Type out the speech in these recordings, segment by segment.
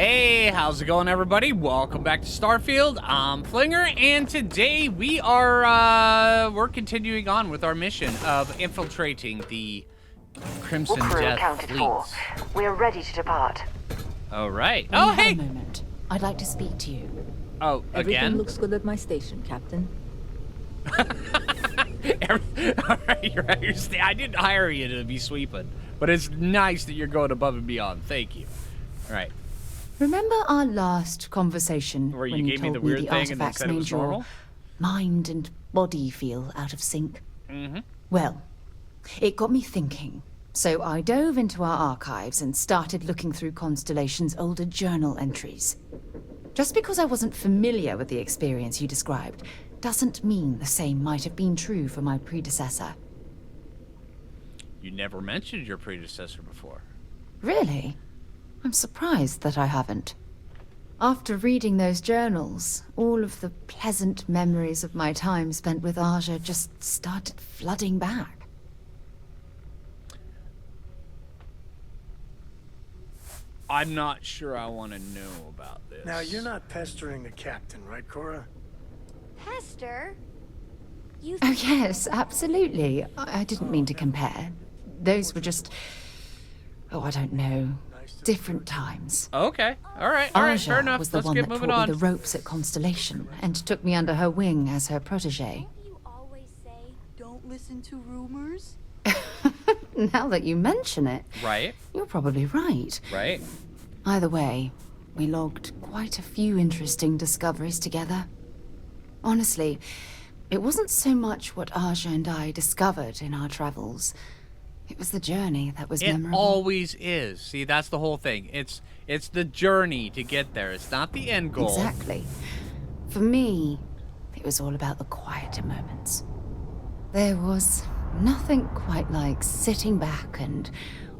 Hey, how's it going, everybody? Welcome back to Starfield. I'm Phlinger, and today we are we're continuing on with our mission of infiltrating the Crimson All crew Death accounted for. fleets. We're ready to depart. All right. Will Oh, you have hey. a moment? I'd like to speak to you. Oh, Everything again? looks good at my station, Captain. All right, you're right. I didn't hire you to be sweeping, but it's nice that you're going above and beyond. Thank you. All right. Remember our last conversation Where you when you gave me told the me weird the thing and then artifacts said it was made your normal? mind and body feel out of sync? Mm-hmm. Well, it got me thinking. So I dove into our archives and started looking through Constellation's older journal entries. Just because I wasn't familiar with the experience you described doesn't mean the same might have been true for my predecessor. You never mentioned your predecessor before. Really? I'm surprised that I haven't. After reading those journals, all of the pleasant memories of my time spent with Aja just started flooding back. I'm not sure I want to know about this. Now, you're not pestering the captain, right, Cora? Hester? You Oh yes, absolutely. I didn't mean to compare. Those were just... oh, I don't know. Different times. Okay. All right. Fair Aja enough. was the Let's one get that moving taught on. me the ropes at Constellation and took me under her wing as her protege. you always say Don't listen to rumors. Now that you mention it, Right. you're probably right. Right. Either way, we logged quite a few interesting discoveries together. Honestly, it wasn't so much what Aja and I discovered in our travels. It was the journey that was It memorable. always is. See, that's the whole thing. It's the journey to get there. It's not the end goal. Exactly. For me, it was all about the quieter moments. There was nothing quite like sitting back and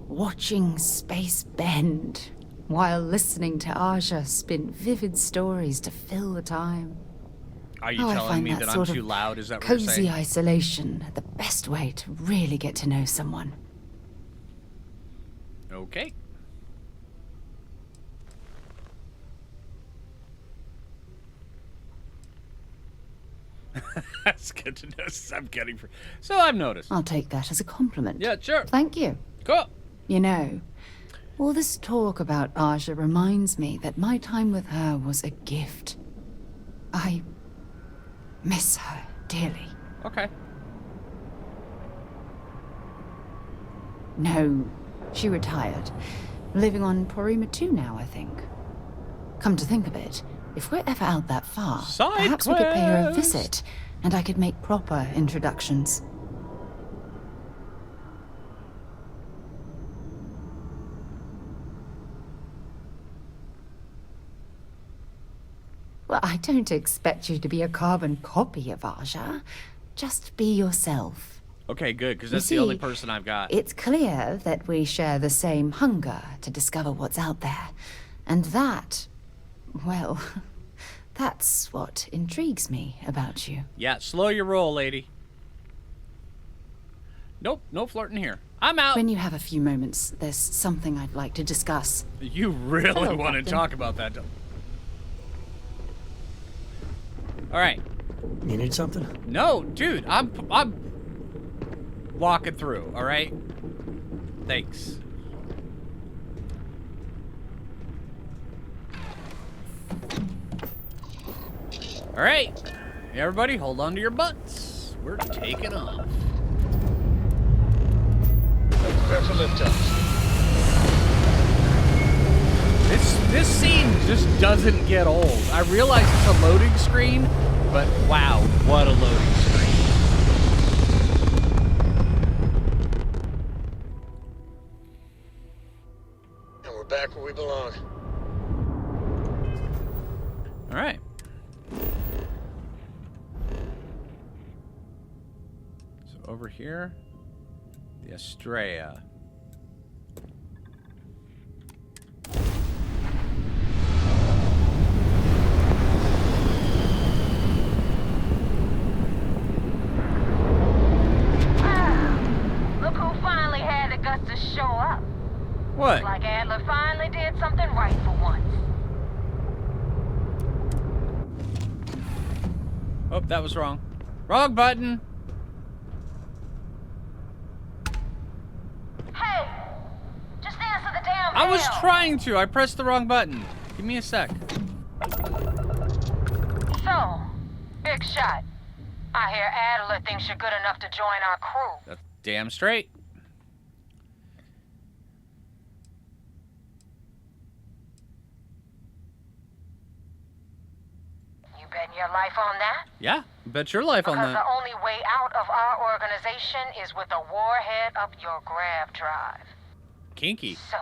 watching space bend while listening to Aja spin vivid stories to fill the time. Are you I telling find me that I'm sort too of loud? Is that what you're cozy saying? isolation the best way to really get to know someone. Okay. That's good to know. I'm getting. So I've noticed. I'll take that as a compliment. Yeah, sure. Thank you. Cool. You know, all this talk about Aja reminds me that my time with her was a gift. I miss her dearly. Okay. No, she retired. Living on Porima 2 now, I think. Come to think of it, if we're ever out that far, Side perhaps we could pay her a quest. visit, and I could make proper introductions. Well, I don't expect you to be a carbon copy of Aja. Just be yourself. Okay, good, because You that's the only see, person I've got. It's clear that we share the same hunger to discover what's out there. And that, well, that's what intrigues me about you. Yeah, slow your roll, lady. Nope, no flirting here. I'm out. When you have a few moments, there's something I'd like to discuss. You really Hello, want to Captain. talk about that? All right. You need something? No, dude, I'm walking through. All right. Thanks. All right, everybody, hold on to your butts. We're taking off. Prepare for liftoff. This scene just doesn't get old. I realize it's a loading screen, but wow, what a loading screen. And we're back where we belong. All right. So over here, the Estrella. Look who finally had the guts to show up. What? Like Adler finally did something right for once. Oh, that was wrong. Wrong button. Hey! Just answer the damn I was bell. trying to. I pressed the wrong button. Give me a sec. So, big shot. I hear Adler thinks you're good enough to join our crew. That's damn straight. You betting your life on that? Yeah, bet your life on Because that. the only way out of our organization is with a warhead up your grav drive. Kinky. So,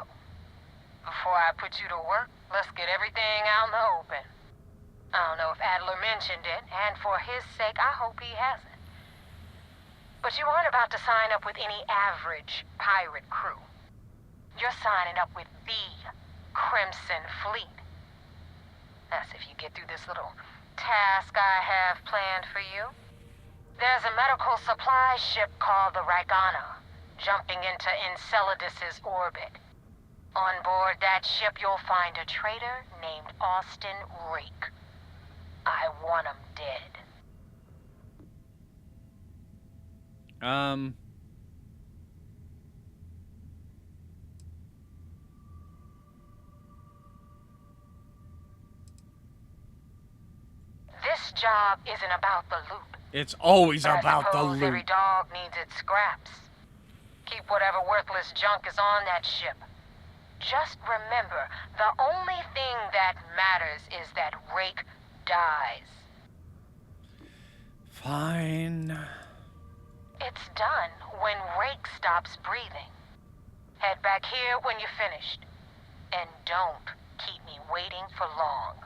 before I put you to work, let's get everything out in the open. I don't know if Adler mentioned it, and for his sake, I hope he hasn't. But you aren't about to sign up with any average pirate crew. You're signing up with the Crimson Fleet. That's if you get through this little task I have planned for you. There's a medical supply ship called the Ragana, jumping into Enceladus's orbit. On board that ship, you'll find a traitor named Austin Rake. I want him dead. This job isn't about the loot. It's always But I about the suppose every loot. dog needs its scraps. Keep whatever worthless junk is on that ship. Just remember, the only thing that matters is that Rake dies. Fine. It's done when Rake stops breathing. Head back here when you're finished. And don't keep me waiting for long.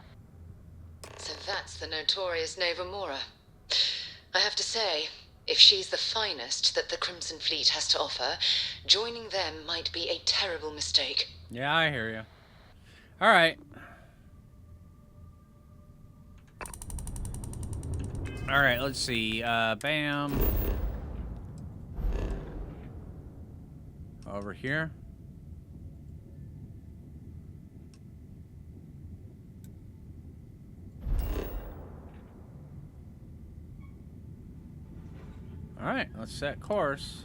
So that's the notorious Nova Mora. I have to say, if she's the finest that the Crimson Fleet has to offer, joining them might be a terrible mistake. Yeah, I hear you. All right. All right, let's see. Bam. Over here. All right, let's set course.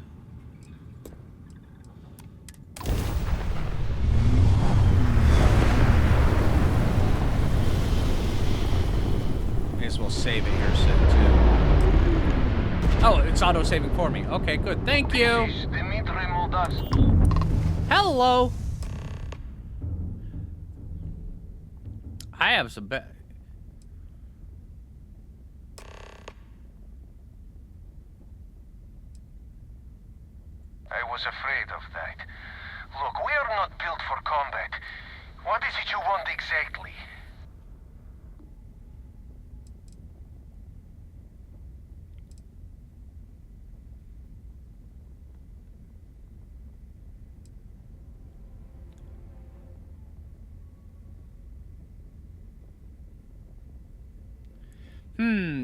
I guess we'll save it here soon, too. Oh, it's auto-saving for me. Okay, good. Thank you. Hello. I have some I was afraid of that. Look, we are not built for combat. What is it you want exactly?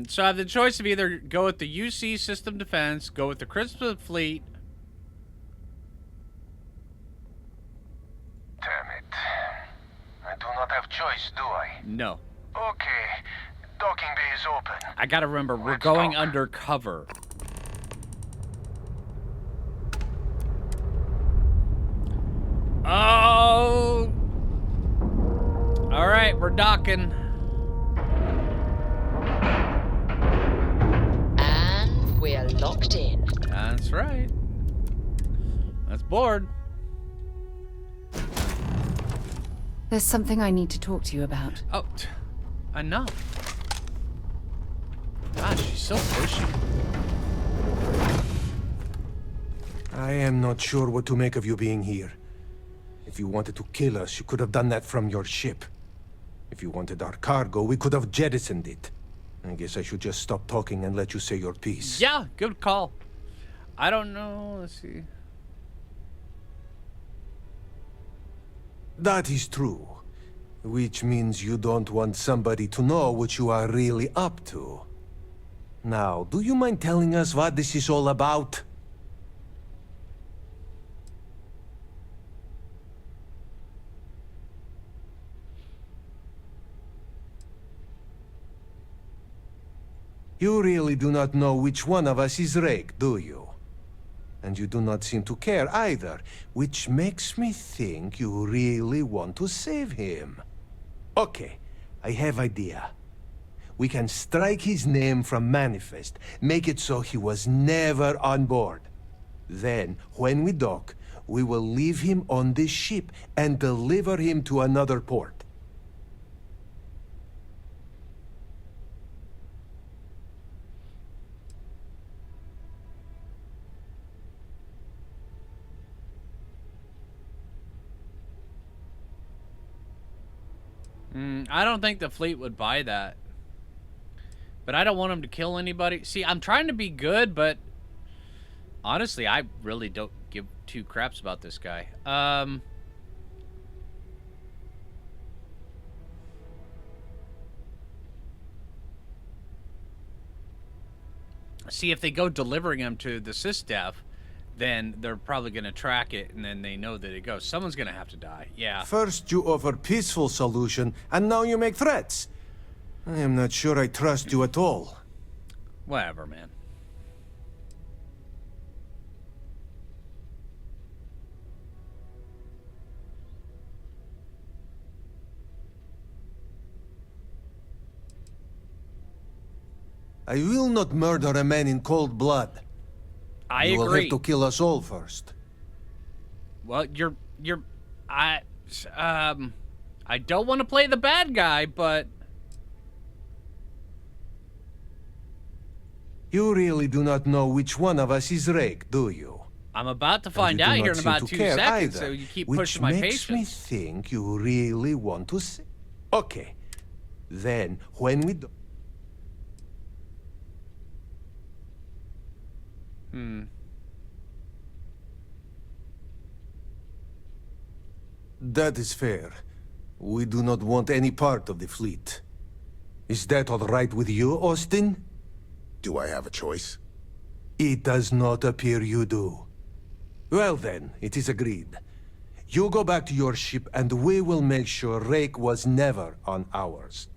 So I have the choice of either go with the UC system defense, go with the Crimson Fleet. Damn it. I do not have choice, do I? No. Okay. Docking bay is open. I gotta remember, we're Let's going talk. undercover. Oh! Alright, we're docking. And we're locked in. That's right. That's board. There's something I need to talk to you about. Oh, enough. Gosh, she's so pushy. I am not sure what to make of you being here. If you wanted to kill us, you could have done that from your ship. If you wanted our cargo, we could have jettisoned it. I guess I should just stop talking and let you say your piece. Yeah, good call. I don't know. Let's see. That is true. Which means you don't want somebody to know what you are really up to. Now, do you mind telling us what this is all about? You really do not know which one of us is Rake, do you? And you do not seem to care either, which makes me think you really want to save him. Okay, I have idea. We can strike his name from Manifest, make it so he was never on board. Then, when we dock, we will leave him on this ship and deliver him to another port. I don't think the fleet would buy that. But I don't want him to kill anybody. See, I'm trying to be good, but honestly, I really don't give two craps about this guy. See, if they go delivering him to the SysDev, then they're probably going to track it, and then they know that it goes. Someone's going to have to die. Yeah. First you offer peaceful solution, and now you make threats. I am not sure I trust you at all. Whatever, man. I will not murder a man in cold blood. I You will agree. have to kill us all first. Well, I don't want to play the bad guy, but You really do not know which one of us is Rake, do you? I'm about to And find you do out not here in seem about to 2 care seconds, either, so you keep which pushing my makes me patience. think you really want to say. Okay. Then, when we do... That is fair. We do not want any part of the fleet. Is that all right with you, Austin? Do I have a choice? It does not appear you do. Well then, it is agreed. You go back to your ship and we will make sure Rake was never on ours.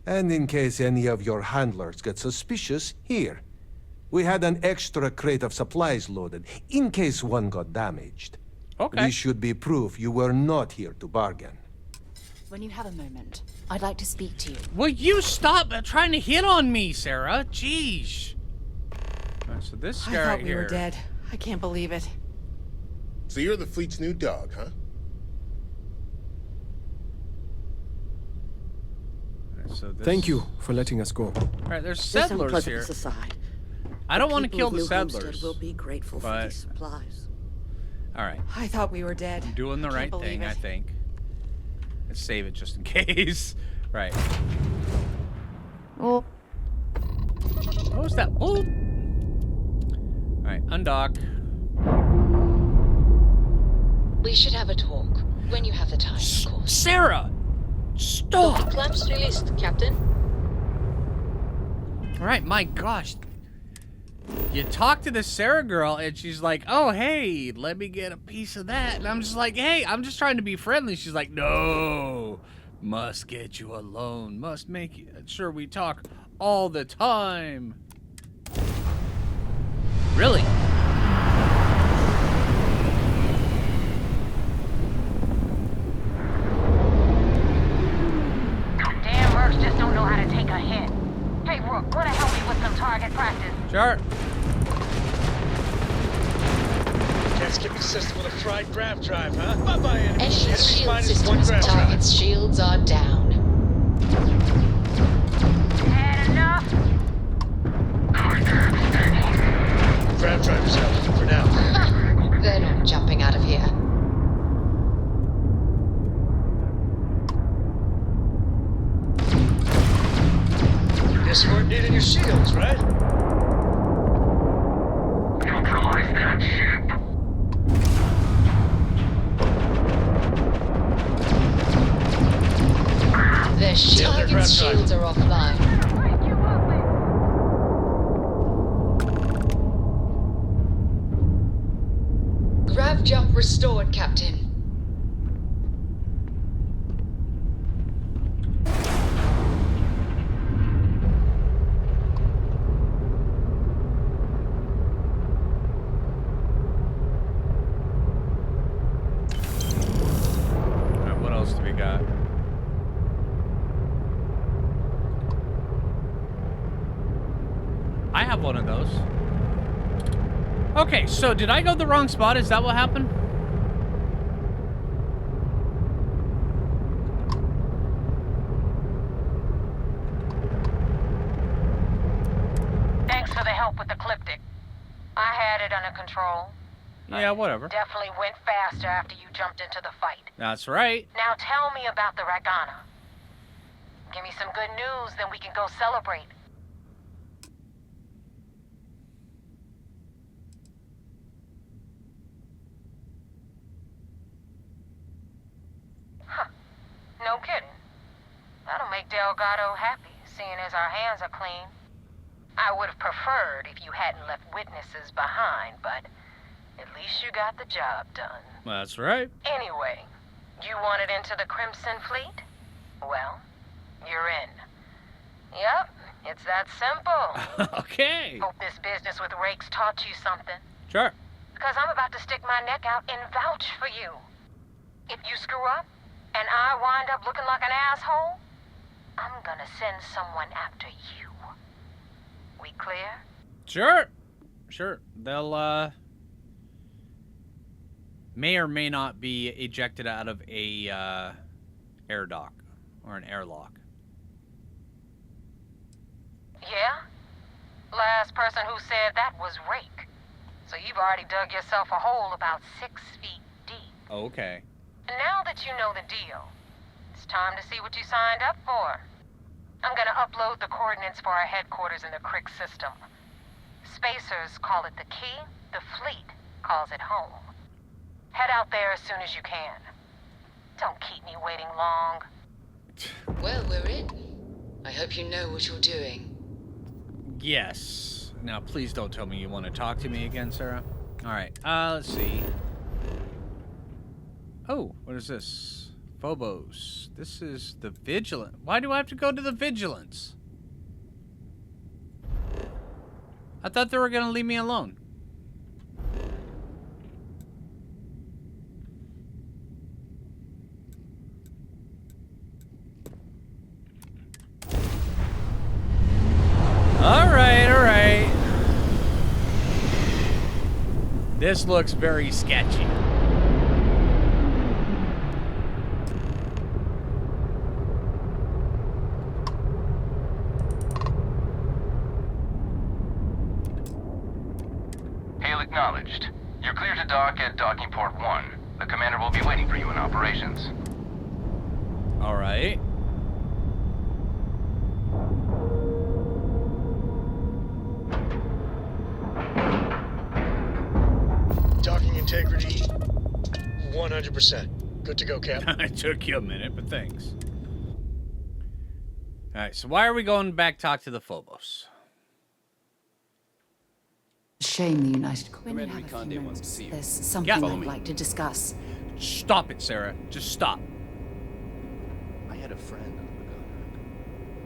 And in case any of your handlers get suspicious, here. We had an extra crate of supplies loaded, in case one got damaged. Okay. This should be proof you were not here to bargain. When you have a moment, I'd like to speak to you. Will you stop trying to hit on me, Sarah? Jeez. All right, so this guy I thought right we here. were dead. I can't believe it. So you're the fleet's new dog, huh? All right, so this... Thank you for letting us go. All right, there's This settlers here. unpleasantness aside, I don't want to people kill of the New Homestead settlers. will be grateful for but- these supplies. All right, I thought we were dead. doing the I can't right believe thing, it. I think. Let's save it just in case. Right. Oh, What was that? Oh. All right, undock. We should have a talk when you have the time, of course. Sarah, stop! Clamps released, Captain. All right, my gosh. You talk to this Sarah girl, and she's like, oh, hey, let me get a piece of that. And I'm just like, hey, I'm just trying to be friendly. She's like, no, must get you alone. Must make sure we talk all the time. Really? Damn mercs just don't know how to take a hit. Hey, Rook, wanna help me with some target practice? Sure. Can't skip the system with a fried grav drive, huh? Bye-bye, enemy. Enemy Enemy shield minus systems. one grav drive. Target's shields are down. Had enough? Grav driver's out, for now. Ha! They're not jumping out of here. Guess you weren't needing your shields, right? Neutralize that ship. Their Tailor grav target's drive. shields are offline. Break you open. Grav jump restored, Captain. that. I have one of those. Okay, so did I go the wrong spot? Is that what happened? Thanks for the help with the Ecliptic. I had it under control. Yeah, whatever. Definitely went faster after you jumped into the fight. That's right. Now tell me about the Ragana. Give me some good news, then we can go celebrate. Huh. No kidding. That'll make Delgado happy, seeing as our hands are clean. I would have preferred if you hadn't left witnesses behind, but at least you got the job done. That's right. Anyway, you wanted into the Crimson Fleet? Well, you're in. Yep, it's that simple. Okay. Hope this business with Rakes taught you something. Sure. Because I'm about to stick my neck out and vouch for you. If you screw up, and I wind up looking like an asshole, I'm gonna send someone after you. We clear? Sure. Sure. They'll, may or may not be ejected out of a, air dock. Or an airlock. Yeah? Last person who said that was Rake. So you've already dug yourself a hole about 6 feet deep. Okay. And now that you know the deal, it's time to see what you signed up for. I'm gonna upload the coordinates for our headquarters in the Crick system. Spacers call it the key, the fleet calls it home. Head out there as soon as you can. Don't keep me waiting long. Well, we're in. I hope you know what you're doing. Yes. Now, please don't tell me you want to talk to me again, Sarah. All right. Let's see. Oh, what is this? Phobos. This is the Vigilant. Why do I have to go to the Vigilance? I thought they were going to leave me alone. All right. This looks very sketchy. Hail acknowledged. You're clear to dock at docking port 1. The commander will be waiting for you in operations. All right. Docking integrity, 100%. Good to go, Cap. It took you a minute, but thanks. All right, so why are we going back talk to the Phobos? Shame the United When you Commander have a few Ikonde wants to moments, see you. there's something Yeah. I'd Follow me. like to discuss. Stop it, Sarah. Just stop. I had a friend on the gunner.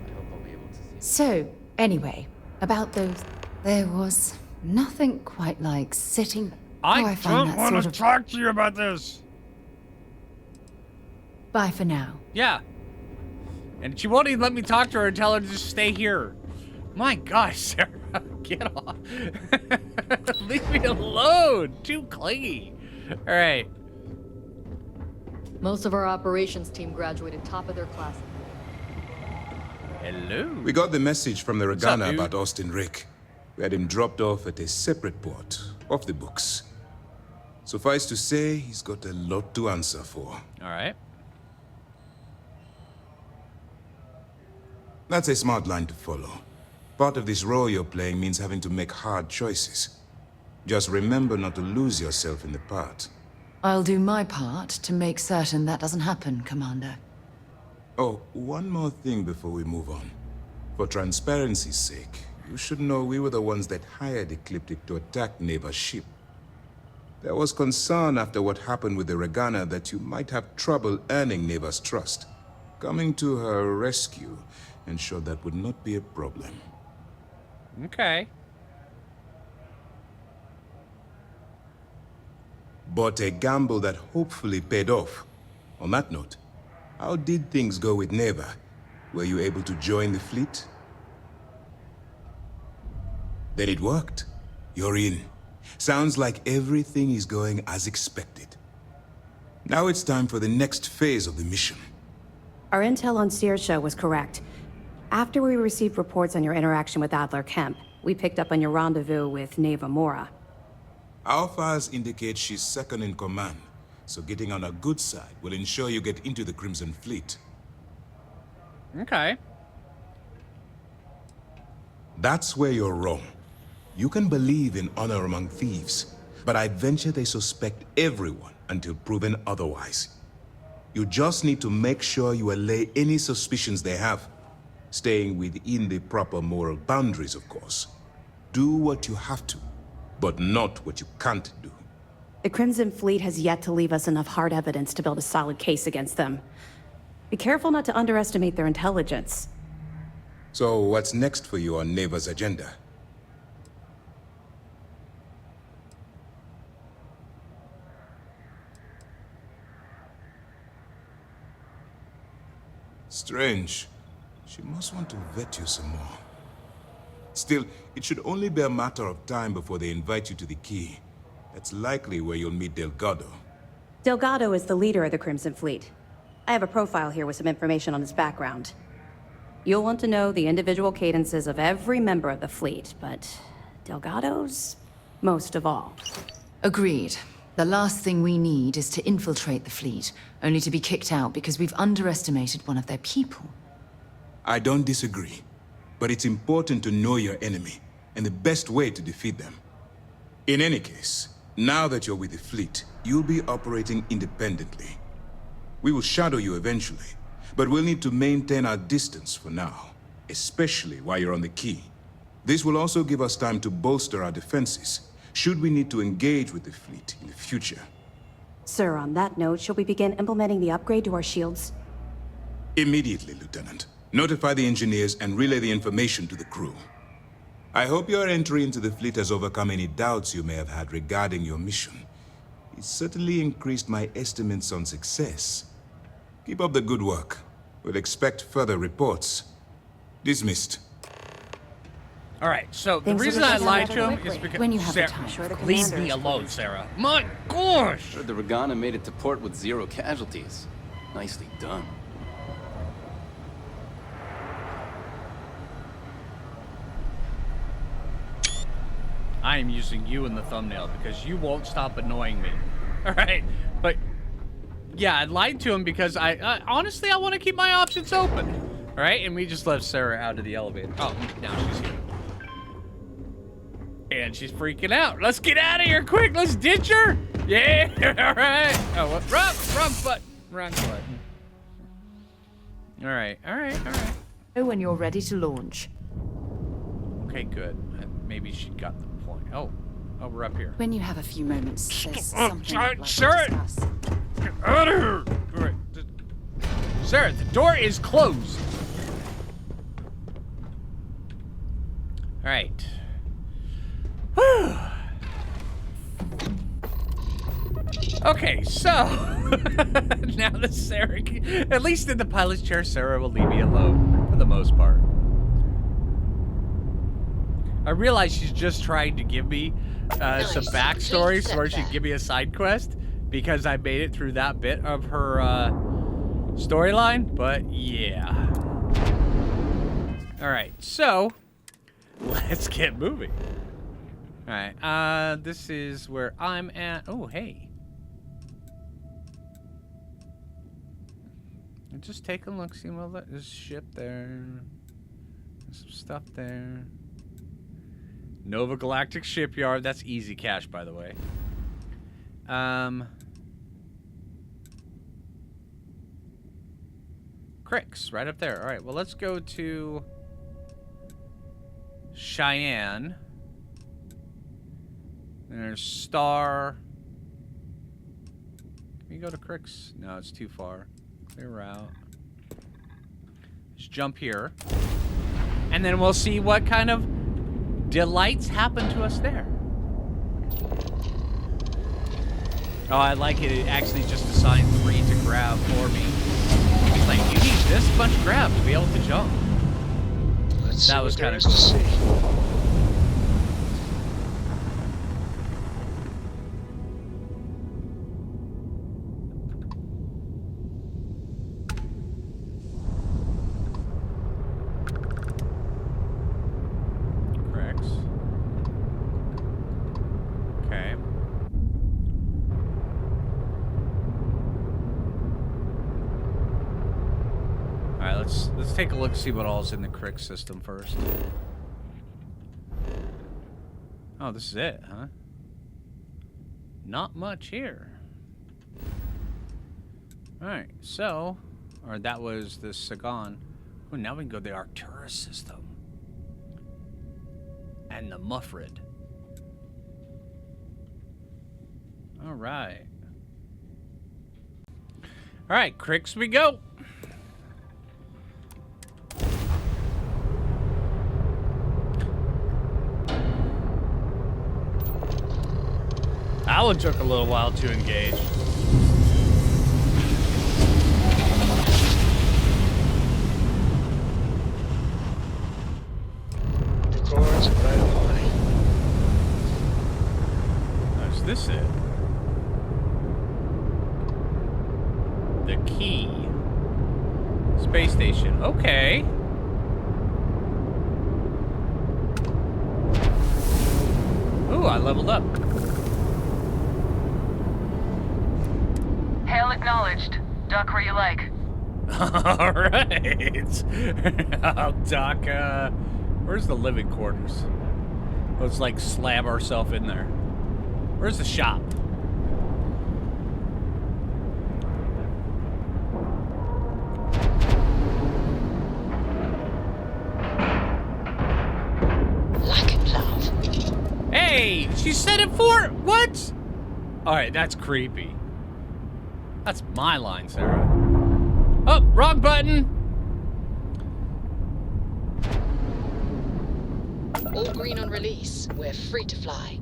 I hope I'll be able to see. So, anyway, about those... There was nothing quite like sitting... I find don't that want sort to of... talk to you about this. Bye for now. Yeah. And she won't even let me talk to her and tell her to just stay here. My gosh, Sarah. Get off. Leave me alone. Too clingy. All right. Most of our operations team graduated top of their class. Hello. We got the message from the up, Ragana dude? about Austin Rick. We had him dropped off at a separate port, off the books. Suffice to say, he's got a lot to answer for. All right. That's a smart line to follow. Part of this role you're playing means having to make hard choices. Just remember not to lose yourself in the part. I'll do my part to make certain that doesn't happen, Commander. Oh, one more thing before we move on. For transparency's sake, you should know we were the ones that hired Ecliptic to attack Neva's ship. There was concern after what happened with the Ragana that you might have trouble earning Neva's trust. Coming to her rescue ensured that would not be a problem. Okay. But a gamble that hopefully paid off. On that note, How did things go with Neva? Were you able to join the fleet? Then it worked. You're in. Sounds like everything is going as expected. Now it's time for the next phase of the mission. Our intel on Saoirse was correct. After we received reports on your interaction with Adler Kemp, we picked up on your rendezvous with Neva Mora. Our files indicate she's second in command, so getting on her good side will ensure you get into the Crimson Fleet. Okay. That's where you're wrong. You can believe in honor among thieves, but I'd venture they suspect everyone until proven otherwise. You just need to make sure you allay any suspicions they have, staying within the proper moral boundaries, of course. Do what you have to, but not what you can't do. The Crimson Fleet has yet to leave us enough hard evidence to build a solid case against them. Be careful not to underestimate their intelligence. So what's next for you on Neva's agenda? Strange. She must want to vet you some more. Still, it should only be a matter of time before they invite you to the Key. That's likely where you'll meet Delgado. Delgado is the leader of the Crimson Fleet. I have a profile here with some information on his background. You'll want to know the individual cadences of every member of the fleet, but Delgado's most of all. Agreed. The last thing we need is to infiltrate the fleet, only to be kicked out because we've underestimated one of their people. I don't disagree, but it's important to know your enemy and the best way to defeat them. In any case, now that you're with the fleet, you'll be operating independently. We will shadow you eventually, but we'll need to maintain our distance for now, especially while you're on the Key. This will also give us time to bolster our defenses, should we need to engage with the fleet in the future. Sir, on that note, shall we begin implementing the upgrade to our shields? Immediately, Lieutenant. Notify the engineers and relay the information to the crew. I hope your entry into the fleet has overcome any doubts you may have had regarding your mission. It certainly increased my estimates on success. Keep up the good work. We'll expect further reports. Dismissed. All right, so the Things reason are I gonna lied go to him quickly. is because When you have the Sarah, time. Sure, the leave commander me is alone, pleased. Sarah. My gosh! Heard the Regana made it to port with 0 casualties. Nicely done. I am using you in the thumbnail because you won't stop annoying me. All right, but yeah, I lied to him because I honestly I want to keep my options open. All right, and we just left Sarah out of the elevator. Oh, now she's here. And she's freaking out. Let's get out of here quick. Let's ditch her. Yeah, all right. Oh, what? Wrong button. Wrong button. All right. When you're ready to launch. Okay, good. Maybe she got the point. Oh, we're up here. When you have a few moments, there's something I'd like to Sarah! discuss. Get out of here. All right. Sarah, the door is closed. All right. Okay, so now that Sarah, at least in the pilot's chair, Sarah will leave me alone for the most part. I realize she's just trying to give me some backstory so where she can give me a side quest because I made it through that bit of her storyline, but yeah. All right, so let's get moving. All right, this is where I'm at. Oh, hey. Just take a look, see well, there's ship there. There's some stuff there. Nova Galactic Shipyard, that's easy cash, by the way. Cricks, right up there. All right, well, let's go to Cheyenne. There's Star. Can we go to Cricks? No, it's too far. Clear route. Just jump here. And then we'll see what kind of delights happen to us there. Oh, I like it. It actually just assigned 3 to grab for me. bunch of grabs to be able to jump. That was kind of cool. Let's take a look, see what all's in the crick system first. Oh, this is it, huh? Not much here. Alright, so... Or that was the Sagan. Oh, now we can go to the Arcturus system. And the Muffred. Alright. Alright, cricks we go! That one took a little while to engage. The cords are right on line. Is this it? The key. Space station. Okay. Ooh, I leveled up. Hail acknowledged. Dock where you like. Alright. I'll dock, where's the living quarters? Let's, like, slab ourselves in there. Where's the shop? Like it, love. Hey! She said it for... What? Alright, that's creepy. That's my line, Sarah. Oh, wrong button! All green on release. We're free to fly.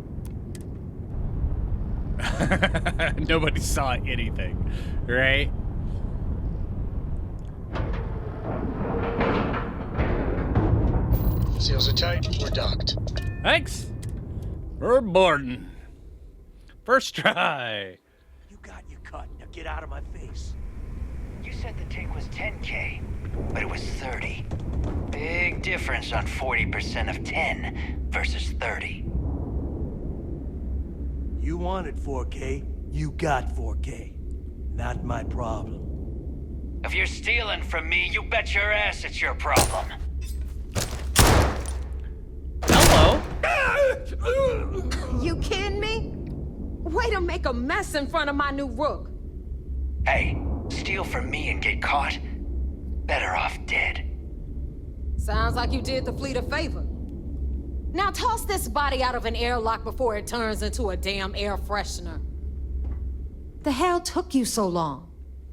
Nobody saw anything, right? Seals are tight. We're docked. Thanks. We're boarding. First try. You got your cut. Now get out of my face. You said the take was 10K, but it was 30. Big difference on 40% of 10 versus 30. You wanted 4K, you got 4K. Not my problem. If you're stealing from me, you bet your ass it's your problem. Hello. You kidding me? Way to make a mess in front of my new rook. Hey, steal from me and get caught? Better off dead. Sounds like you did the fleet a favor. Now toss this body out of an airlock before it turns into a damn air freshener. The hell took you so long?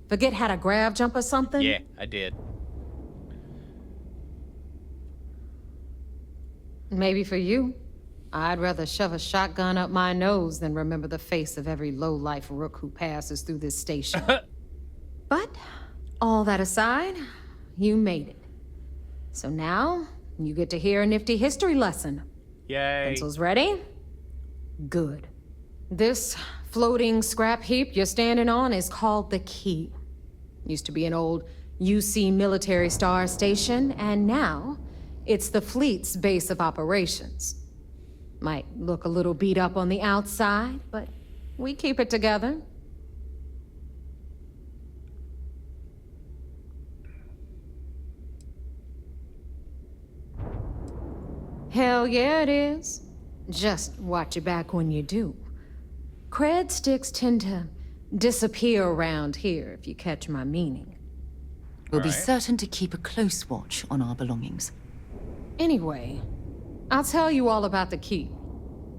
Forget how to grav jump or something? Yeah, I did. Maybe for you. I'd rather shove a shotgun up my nose than remember the face of every low-life rook who passes through this station. But, all that aside, you made it. So now, you get to hear a nifty history lesson. Yay. Pencils ready? Good. This floating scrap heap you're standing on is called the Key. Used to be an old UC military star station, and now it's the fleet's base of operations. Might look a little beat up on the outside, but we keep it together. Hell yeah, it is. Just watch your back when you do. Cred sticks tend to disappear around here, if you catch my meaning. We'll be certain to keep a close watch on our belongings. Anyway, I'll tell you all about the Key.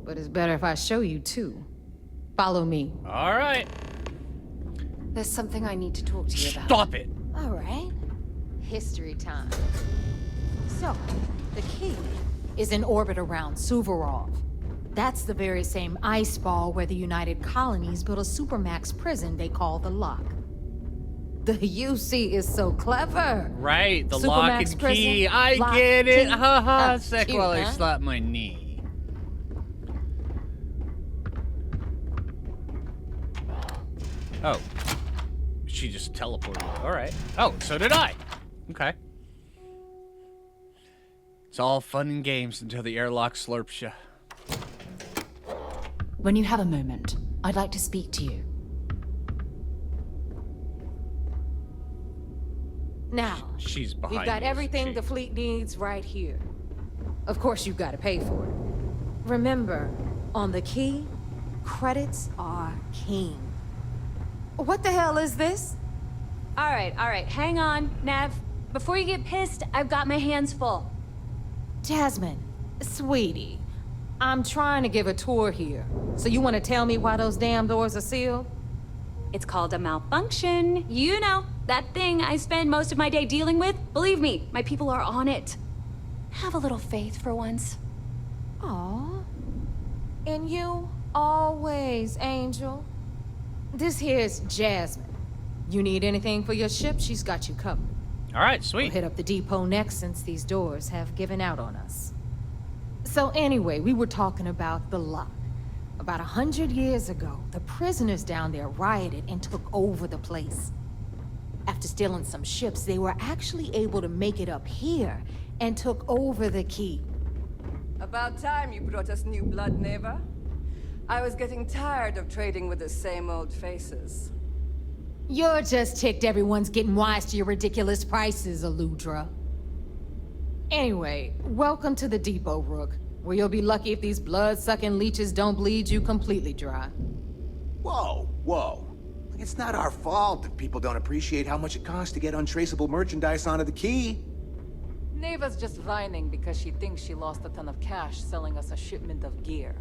But it's better if I show you, too. Follow me. All right. There's something I need to talk to you about. Stop it. All right. History time. So, the Key is in orbit around Suvorov. That's the very same ice ball where the United Colonies built a supermax prison they call the Lock. The UC is so clever. Right, the Supermax lock and key. prison, I lock, get it. key. Ha ha. Cute, Sick while I huh? slap my knee. Oh. She just teleported. Alright. Oh, so did I. Okay. It's all fun and games until the airlock slurps you. When you have a moment, I'd like to speak to you. Now, She's behind we've got you, everything isn't the fleet needs right here. Of course, you've got to pay for it. Remember, on the key, credits are king. What the hell is this? All right, hang on, Nav. Before you get pissed, I've got my hands full. Jasmine, sweetie, I'm trying to give a tour here. So you want to tell me why those damn doors are sealed? It's called a malfunction. You know, that thing I spend most of my day dealing with. Believe me, my people are on it. Have a little faith for once. Aw. And you, always, Angel. This here's Jasmine. You need anything for your ship, she's got you covered. All right, sweet. We'll hit up the depot next since these doors have given out on us. So anyway, we were talking about the lock. About 100 years ago, the prisoners down there rioted and took over the place. After stealing some ships, they were actually able to make it up here and took over the key. About time you brought us new blood, Neva. I was getting tired of trading with the same old faces. You're just ticked everyone's getting wise to your ridiculous prices, Aludra. Anyway, welcome to the depot, Rook, where you'll be lucky if these blood-sucking leeches don't bleed you completely dry. Whoa, whoa. It's not our fault if people don't appreciate how much it costs to get untraceable merchandise onto the key. Neva's just whining because she thinks she lost a ton of cash selling us a shipment of gear.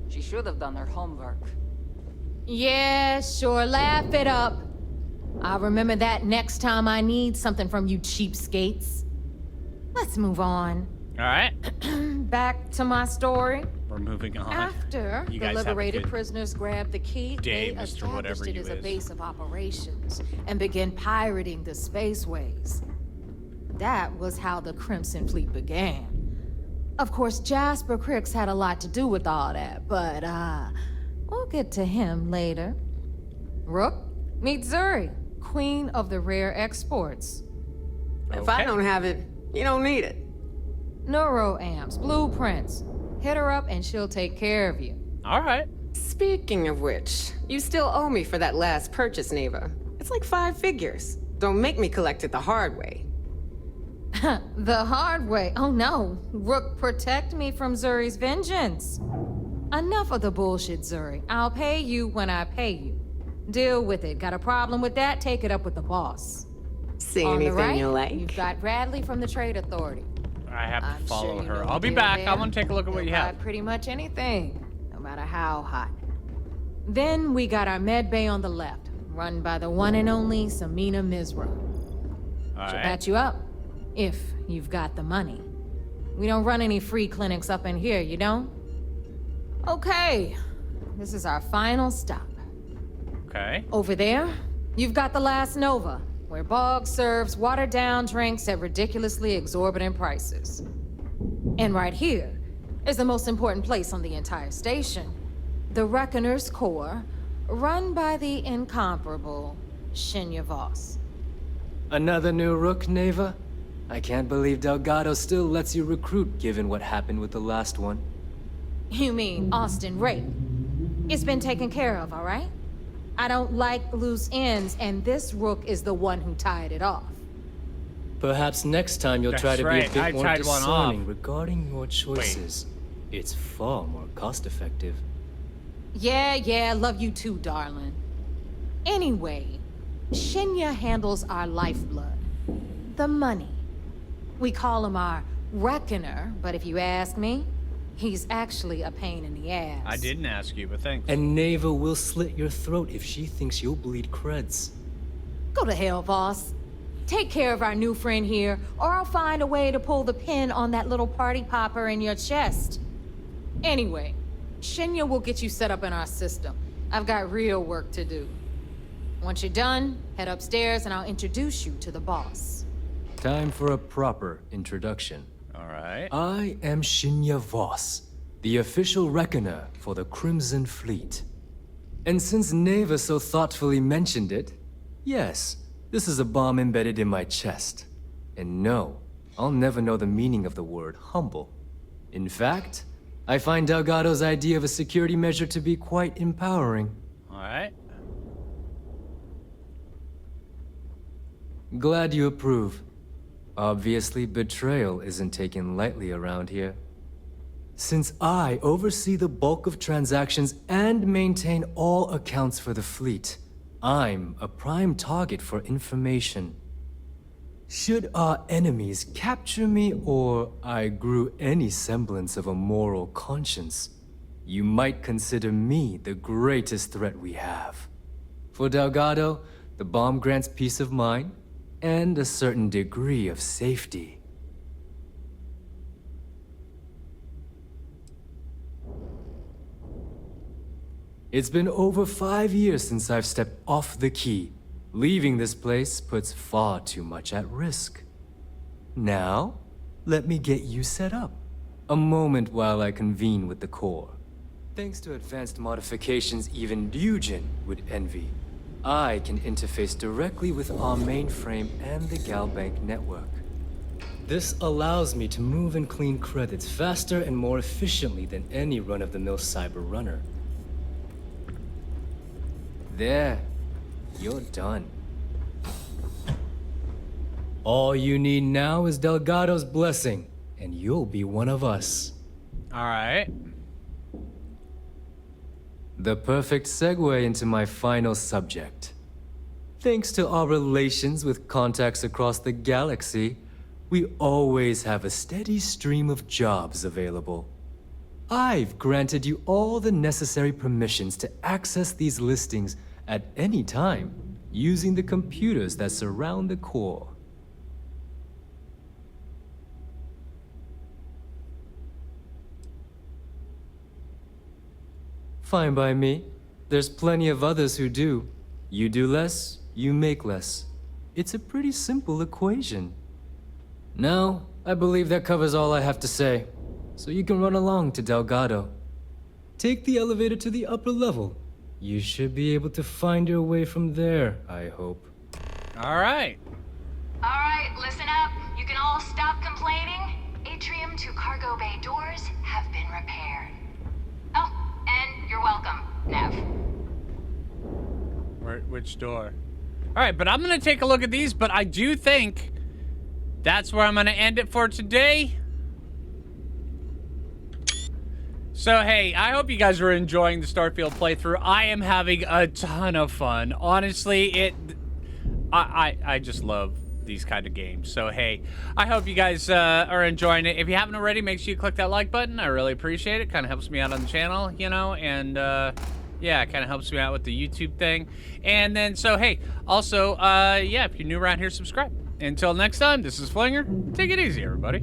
She should have done her homework. Yeah, sure, laugh it up. I'll remember that next time I need something from you cheapskates. Let's move on. All right. Back to my story. We're moving on. After You the guys have a liberated good prisoners grabbed the key, day, they Mr. established Whatever it you as a is. base of operations and began pirating the spaceways. That was how the Crimson Fleet began. Of course, Jasper Cricks had a lot to do with all that, but we'll get to him later. Rook, meet Zuri, queen of the rare exports. If I don't have it, you don't need it. Neuroamps, blueprints. Hit her up and she'll take care of you. All right. Speaking of which, you still owe me for that last purchase, Neva. It's like 5 figures. Don't make me collect it the hard way. The hard way? Oh no. Rook, protect me from Zuri's vengeance. Enough of the bullshit, Zuri. I'll pay you when I pay you. Deal with it. Got a problem with that? Take it up with the boss. See On the anything right, you like? You've got Bradley from the Trade Authority. I have to I'm follow sure you her. know I'll be the back. deal I there. want to take a look at what They'll you buy have. pretty much anything, no matter how hot. Then we got our med bay on the left, run by the one and only Samina Mizra. All She'll right. patch you up, if you've got the money. We don't run any free clinics up in here, you don't? Okay, this is our final stop. Okay. Over there, you've got the last Nova, where Bog serves watered-down drinks at ridiculously exorbitant prices. And right here is the most important place on the entire station, the Reckoner's Core, run by the incomparable Shinya Voss. Another new Rook, Neva? I can't believe Delgado still lets you recruit, given what happened with the last one. You mean Austin Rape? It's been taken care of, all right? I don't like loose ends, and this Rook is the one who tied it off. Perhaps next time you'll try That's to right. be a I bit more tied one off. discerning regarding your choices. It's far more cost-effective. Yeah, love you too, darling. Anyway, Shinya handles our lifeblood, the money. We call him our Reckoner, but if you ask me, he's actually a pain in the ass. I didn't ask you, but thanks. And Neva will slit your throat if she thinks you'll bleed creds. Go to hell, boss. Take care of our new friend here, or I'll find a way to pull the pin on that little party popper in your chest. Anyway, Shinya will get you set up in our system. I've got real work to do. Once you're done, head upstairs and I'll introduce you to the boss. Time for a proper introduction. All right. I am Shinya Voss, the official reckoner for the Crimson Fleet. And since Neva so thoughtfully mentioned it, yes, this is a bomb embedded in my chest. And no, I'll never know the meaning of the word humble. In fact, I find Delgado's idea of a security measure to be quite empowering. All right. Glad you approve. Obviously, betrayal isn't taken lightly around here. Since I oversee the bulk of transactions and maintain all accounts for the fleet, I'm a prime target for information. Should our enemies capture me or I grew any semblance of a moral conscience, you might consider me the greatest threat we have. For Delgado, the bomb grants peace of mind and a certain degree of safety. It's been over 5 years since I've stepped off the key. Leaving this place puts far too much at risk. Now, let me get you set up. A moment while I convene with the core. Thanks to advanced modifications even Ryujin would envy, I can interface directly with our mainframe and the Galbank network. This allows me to move and clean credits faster and more efficiently than any run-of-the-mill cyber runner. There, you're done. All you need now is Delgado's blessing, and you'll be one of us. All right. The perfect segue into my final subject. Thanks to our relations with contacts across the galaxy, we always have a steady stream of jobs available. I've granted you all the necessary permissions to access these listings at any time, using the computers that surround the core. Fine by me. There's plenty of others who do. You do less, you make less. It's a pretty simple equation. Now, I believe that covers all I have to say. So you can run along to Delgado. Take the elevator to the upper level. You should be able to find your way from there, I hope. All right. All right, listen up. You can all stop complaining. Atrium to cargo bay doors have been repaired. Oh, and you're welcome, Nev. Which door? All right, but I'm going to take a look at these, but I do think that's where I'm going to end it for today. So, hey, I hope you guys are enjoying the Starfield playthrough. I am having a ton of fun. Honestly, I just love these kind of games. So, hey, I hope you guys are enjoying it. If you haven't already, make sure you click that like button. I really appreciate it. Kind of helps me out on the channel, you know, and yeah, it kind of helps me out with the YouTube thing. And then, so, hey, also, yeah, if you're new around here, subscribe. Until next time, this is Phlinger. Take it easy, everybody.